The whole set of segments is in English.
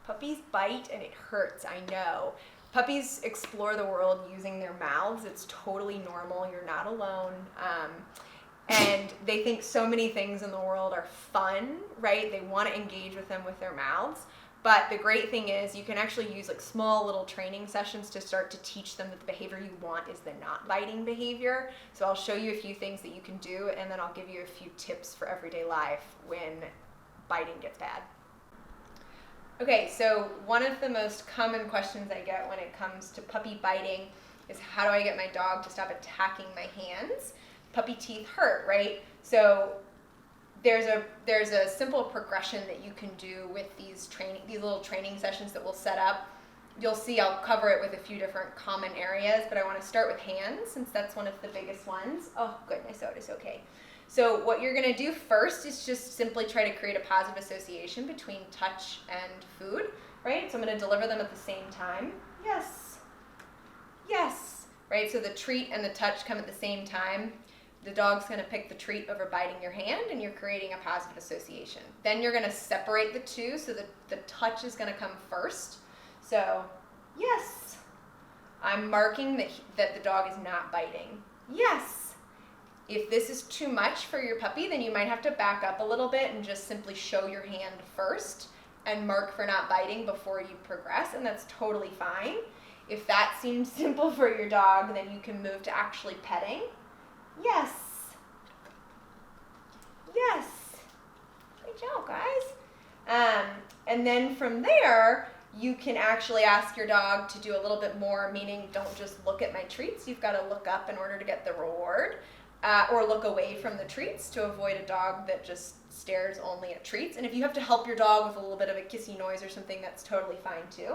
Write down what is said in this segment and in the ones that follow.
Puppies bite and it hurts, I know. Puppies explore the world using their mouths. It's totally normal. You're not alone. And they think so many things in the world are fun, right? They want to engage with them with their mouths. But the great thing is you can actually use like small little training sessions to start to teach them that the behavior you want is the not biting behavior. So I'll show you a few things that you can do, and then I'll give you a few tips for everyday life when biting gets bad. Okay, so one of the most common questions I get when it comes to puppy biting is how do I get my dog to stop attacking my hands? Puppy teeth hurt, right? So there's a simple progression that you can do with these little training sessions that we'll set up. You'll see I'll cover it with a few different common areas, but I want to start with hands since that's one of the biggest ones. Oh, good, my soda's okay. So what you're going to do first is just simply try to create a positive association between touch and food, right? So I'm going to deliver them at the same time. Yes. Yes. Right? So the treat and the touch come at the same time. The dog's going to pick the treat over biting your hand, and you're creating a positive association. Then you're going to separate the two, so the touch is going to come first. So, yes. I'm marking that the dog is not biting. Yes. If this is too much for your puppy, then you might have to back up a little bit and just simply show your hand first and mark for not biting before you progress, and that's totally fine. If that seems simple for your dog, then you can move to actually petting. Yes. Yes. Great job, guys. And then from there, you can actually ask your dog to do a little bit more, meaning don't just look at my treats. You've got to look up in order to get the reward. Or look away from the treats to avoid a dog that just stares only at treats. And if you have to help your dog with a little bit of a kissy noise or something, that's totally fine too.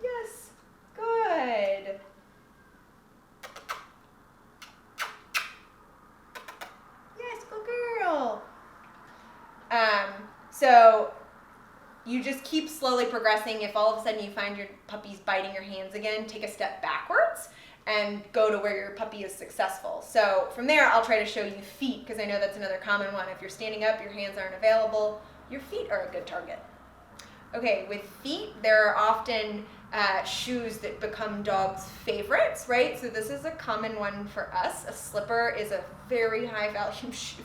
Yes, good. Yes, good girl. So you just keep slowly progressing. If all of a sudden you find your puppy's biting your hands again, take a step backwards and go to where your puppy is successful. So from there, I'll try to show you feet, because I know that's another common one. If you're standing up, your hands aren't available, your feet are a good target. Okay, with feet, there are often shoes that become dogs' favorites, right? So this is a common one for us. A slipper is a very high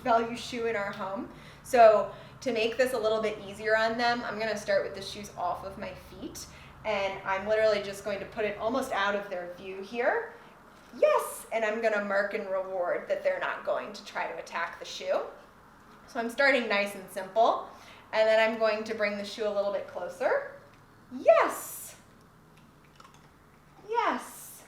value shoe in our home. So to make this a little bit easier on them, I'm going to start with the shoes off of my feet, and I'm literally just going to put it almost out of their view here. Yes, and I'm going to mark and reward that they're not going to try to attack the shoe. So I'm starting nice and simple, and then I'm going to bring the shoe a little bit closer. Yes. Yes.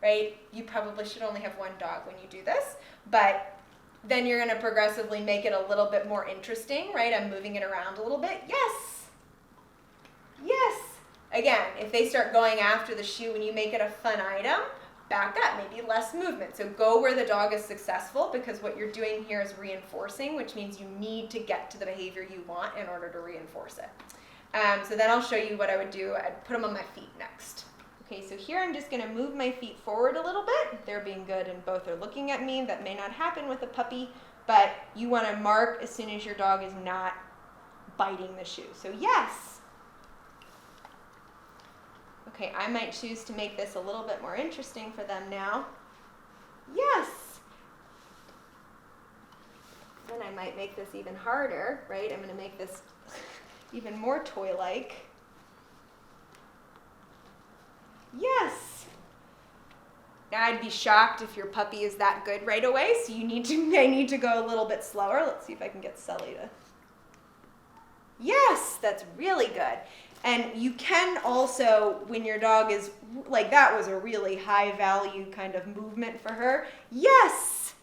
Right? You probably should only have one dog when you do this, but then you're going to progressively make it a little bit more interesting, right? I'm moving it around a little bit. Yes. Yes. Again, if they start going after the shoe and you make it a fun item, back up, maybe less movement. So go where the dog is successful, because what you're doing here is reinforcing, which means you need to get to the behavior you want in order to reinforce it. So then I'll show you what I would do. I'd put them on my feet next. Okay, so here I'm just going to move my feet forward a little bit. They're being good and both are looking at me. That may not happen with a puppy, but you want to mark as soon as your dog is not biting the shoe. So yes. Okay, I might choose to make this a little bit more interesting for them now. Yes. Then I might make this even harder, right? I'm going to make this even more toy-like. Yes. Now I'd be shocked if your puppy is that good right away, so I need to go a little bit slower. Let's see if I can get Sully to. Yes, that's really good. And you can also, when your dog is, like that was a really high value kind of movement for her. Yes,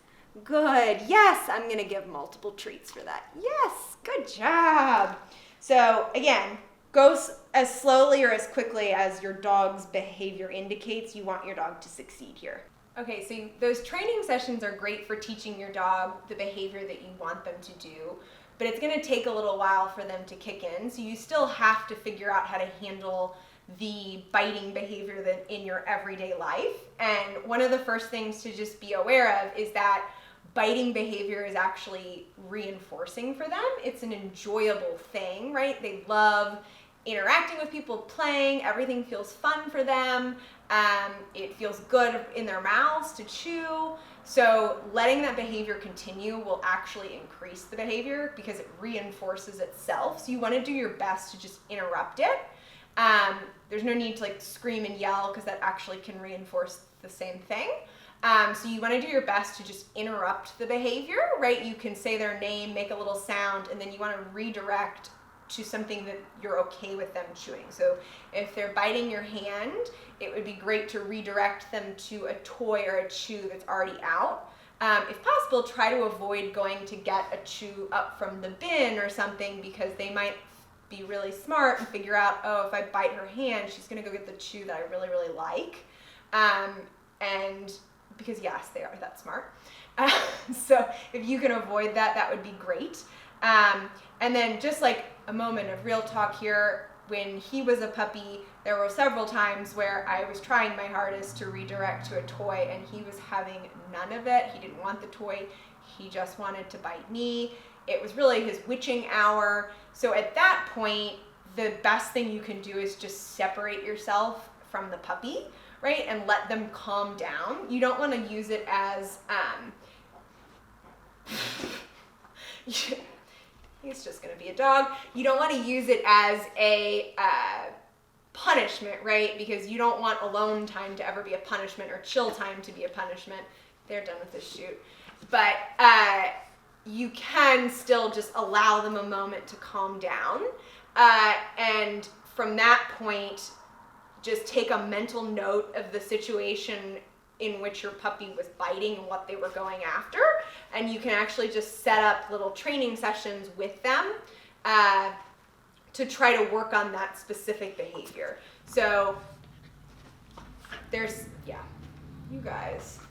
good. Yes, I'm going to give multiple treats for that. Yes, good job. So again, go as slowly or as quickly as your dog's behavior indicates. You want your dog to succeed here. Okay, so those training sessions are great for teaching your dog the behavior that you want them to do, but it's going to take a little while for them to kick in. So you still have to figure out how to handle the biting behavior that in your everyday life. And one of the first things to just be aware of is that biting behavior is actually reinforcing for them. It's an enjoyable thing, right? They love interacting with people, playing, everything feels fun for them. It feels good in their mouths to chew. So letting that behavior continue will actually increase the behavior because it reinforces itself. So you want to do your best to just interrupt it. There's no need to like scream and yell because that actually can reinforce the same thing. So you want to do your best to just interrupt the behavior, right? You can say their name, make a little sound, and then you want to redirect to something that you're okay with them chewing. So if they're biting your hand, it would be great to redirect them to a toy or a chew that's already out. If possible, try to avoid going to get a chew up from the bin or something because they might be really smart and figure out, oh, if I bite her hand, she's gonna go get the chew that I really, really like. And because yes, they are that smart. So if you can avoid that, that would be great. And then just like a moment of real talk here, when he was a puppy, there were several times where I was trying my hardest to redirect to a toy and he was having none of it. He didn't want the toy. He just wanted to bite me. It was really his witching hour. So at that point, the best thing you can do is just separate yourself from the puppy, right? And let them calm down. You don't want to use it as, he's just going to be a dog. You don't want to use it as a punishment, right? Because you don't want alone time to ever be a punishment or chill time to be a punishment. They're done with this shoot. But you can still just allow them a moment to calm down. And from that point, just take a mental note of the situation in which your puppy was biting and what they were going after. And you can actually just set up little training sessions with them to try to work on that specific behavior. So there's, yeah, you guys.